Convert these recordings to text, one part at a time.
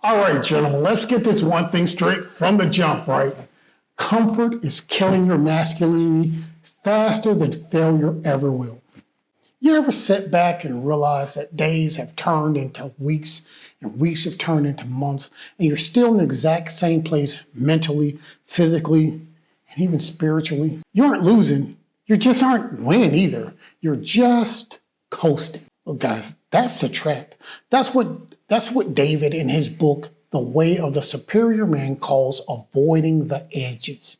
All right, gentlemen, let's get this one thing straight from the jump, right? Comfort is killing your masculinity faster than failure ever will. You ever sit back and realize that days have turned into weeks and weeks have turned into months and you're still in the exact same place mentally, physically, and even spiritually? You aren't losing. You just aren't winning either. You're just coasting. Well, guys, that's a trap. That's what David in his book, The Way of the Superior Man, calls avoiding the edges.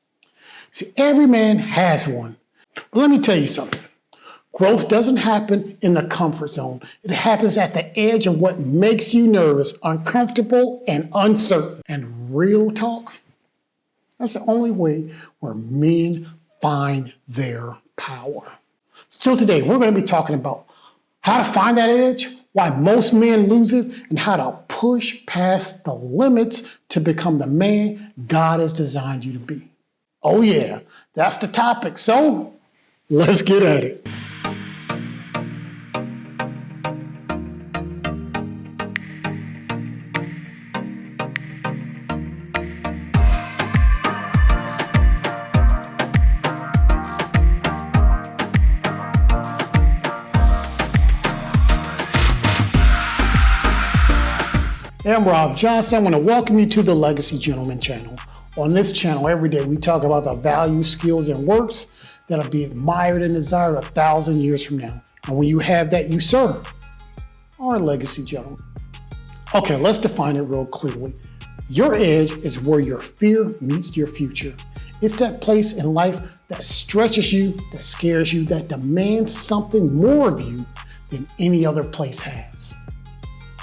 See, every man has one. But let me tell you something. Growth doesn't happen in the comfort zone. It happens at the edge of what makes you nervous, uncomfortable, and uncertain. And real talk, that's the only way where men find their power. So today, we're going to be talking about how to find that edge, why most men lose it, and how to push past the limits to become the man God has designed you to be. Oh yeah, that's the topic. So let's get at it. Hey, I'm Rob Johnson. I want to welcome you to the Legacy Gentleman channel. On this channel, every day we talk about the values, skills, and works that'll be admired and desired 1,000 years from now. And when you have that, you serve our legacy gentleman. Okay, let's define it real clearly. Your edge is where your fear meets your future. It's that place in life that stretches you, that scares you, that demands something more of you than any other place has.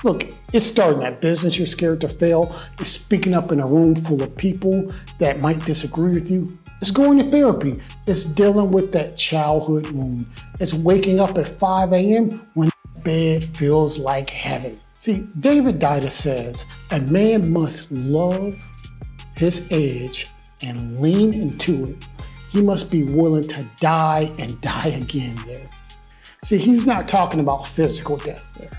Look, it's starting that business you're scared to fail. It's speaking up in a room full of people that might disagree with you. It's going to therapy. It's dealing with that childhood wound. It's waking up at 5 a.m. when bed feels like heaven. See, David Dida says, a man must love his edge and lean into it. He must be willing to die and die again there. See, he's not talking about physical death there.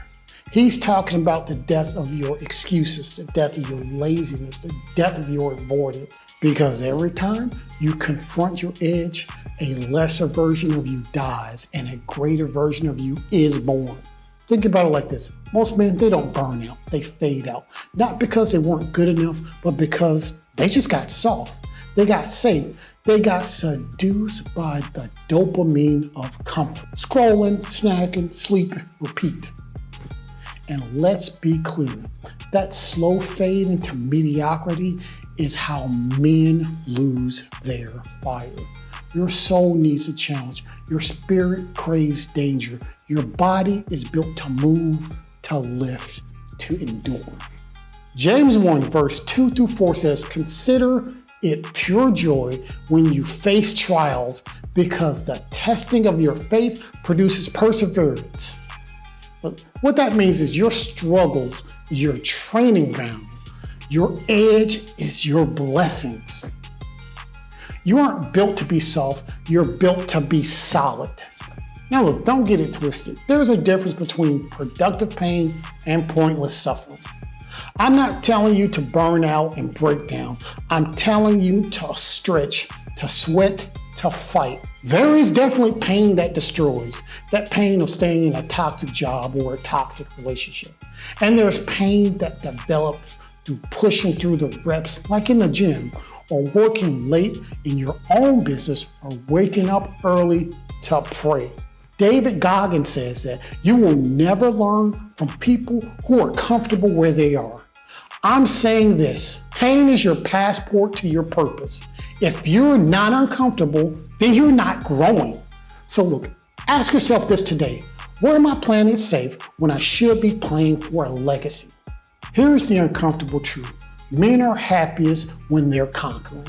He's talking about the death of your excuses, the death of your laziness, the death of your avoidance. Because every time you confront your edge, a lesser version of you dies and a greater version of you is born. Think about it like this. Most men, they don't burn out, they fade out. Not because they weren't good enough, but because they just got soft. They got safe. They got seduced by the dopamine of comfort. Scrolling, snacking, sleeping, repeat. And let's be clear, that slow fade into mediocrity is how men lose their fire. Your soul needs a challenge. Your spirit craves danger. Your body is built to move, to lift, to endure. James 1 verse 2-4 says, consider it pure joy when you face trials, because the testing of your faith produces perseverance. But what that means is your struggles is your training ground. Your edge is your blessings. You aren't built to be soft, you're built to be solid. Now look, don't get it twisted. There's a difference between productive pain and pointless suffering. I'm not telling you to burn out and break down. I'm telling you to stretch, to sweat, to fight. There is definitely pain that destroys, that pain of staying in a toxic job or a toxic relationship. And there's pain that develops through pushing through the reps, like in the gym, or working late in your own business, or waking up early to pray. David Goggins says that you will never learn from people who are comfortable where they are. I'm saying this, pain is your passport to your purpose. If you're not uncomfortable, then you're not growing. So look, ask yourself this today. Where am I playing it safe when I should be playing for a legacy? Here's the uncomfortable truth. Men are happiest when they're conquering,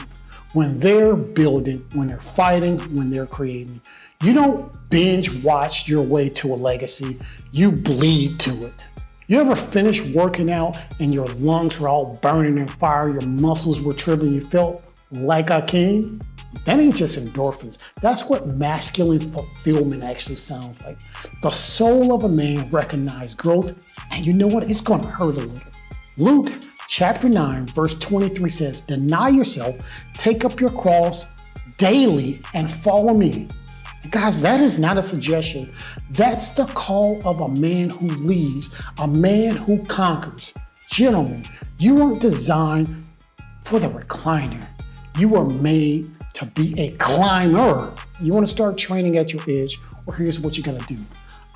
when they're building, when they're fighting, when they're creating. You don't binge watch your way to a legacy, you bleed to it. You ever finish working out and your lungs were all burning in fire, your muscles were trembling, you felt like a king? That ain't just endorphins. That's what masculine fulfillment actually sounds like. The soul of a man recognizes growth, and you know what? It's gonna hurt a little. Luke Chapter 9, verse 23 says, deny yourself, take up your cross daily and follow me. Guys, that is not a suggestion. That's the call of a man who leads, a man who conquers. Gentlemen, you weren't designed for the recliner. You were made to be a climber. You want to start training at your edge? Well, here's what you're going to do.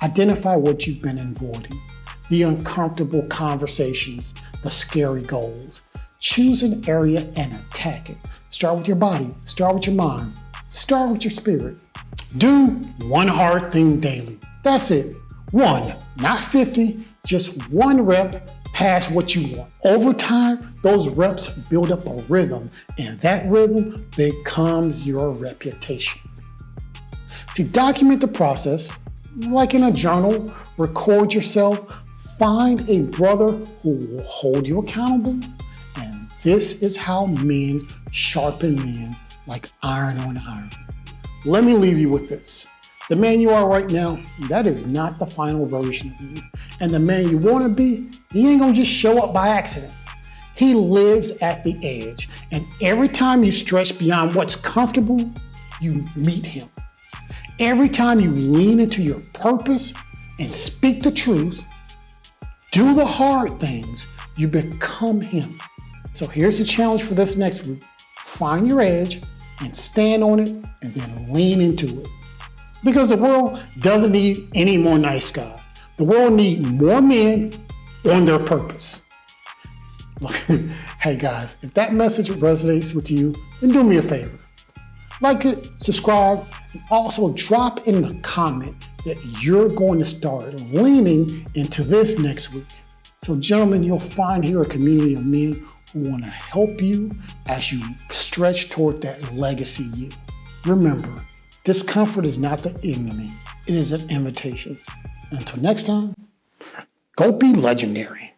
Identify what you've been avoiding, the uncomfortable conversations, the scary goals. Choose an area and attack it. Start with your body, start with your mind, start with your spirit. Do one hard thing daily. That's it. One, not 50, just one rep past what you want. Over time, those reps build up a rhythm, and that rhythm becomes your reputation. See, document the process, like in a journal, record yourself, find a brother who will hold you accountable, and this is how men sharpen men like iron on iron. Let me leave you with this. The man you are right now, that is not the final version of you. And the man you want to be, he ain't gonna just show up by accident. He lives at the edge. And every time you stretch beyond what's comfortable, you meet him. Every time you lean into your purpose and speak the truth, do the hard things, you become him. So here's the challenge for this next week. Find your edge and stand on it and then lean into it. Because the world doesn't need any more nice guys. The world needs more men on their purpose. Look, hey guys, if that message resonates with you, then do me a favor. Like it, subscribe, and also drop in the comment that you're going to start leaning into this next week. So gentlemen, you'll find here a community of men who want to help you as you stretch toward that legacy you. Remember, discomfort is not the enemy. It is an invitation. Until next time, go be legendary.